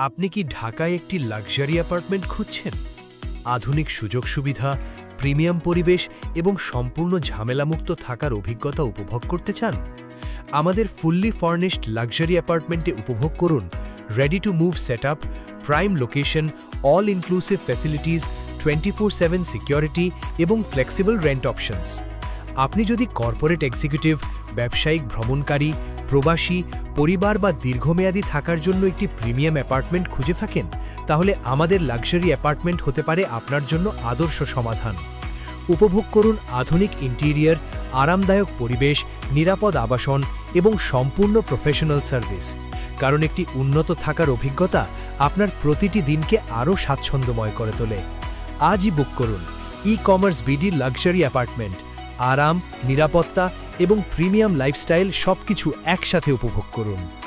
আপনি কি ঢাকায় একটি লাক্সারি অ্যাপার্টমেন্ট খুঁজছেন? আধুনিক সুযোগ সুবিধা, প্রিমিয়াম পরিবেশ এবং সম্পূর্ণ ঝামেলামুক্ত থাকার অভিজ্ঞতা উপভোগ করতে চান? আমাদের ফুললি ফার্নিশড লাক্সারি অ্যাপার্টমেন্টে উপভোগ করুন ready to move setup, prime location, all inclusive facilities, 24/7 security এবং ফ্লেক্সিবল রেন্ট অপশনস। আপনি যদি কর্পোরেট এক্সিকিউটিভ, ব্যবসায়িক ভ্রমণকারী, প্রবাসী, পরিবার বা দীর্ঘমেয়াদী থাকার জন্য একটি প্রিমিয়াম অ্যাপার্টমেন্ট খুঁজে থাকেন, তাহলে আমাদের লাক্সারি অ্যাপার্টমেন্ট হতে পারে আপনার জন্য আদর্শ সমাধান। উপভোগ করুন আধুনিক ইন্টেরিয়র, আরামদায়ক পরিবেশ, নিরাপদ আবাসন এবং সম্পূর্ণ প্রফেশনাল সার্ভিস। কারণ একটি উন্নত থাকার অভিজ্ঞতা আপনার প্রতিটি দিনকে আরও স্বাচ্ছন্দ্যময় করে তোলে। আজই বুক করুন ই-কমার্স বিডি লাক্সারি অ্যাপার্টমেন্ট। আরাম, নিরাপত্তা এবং প্রিমিয়াম লাইফস্টাইল সবকিছু একসাথে উপভোগ করুন।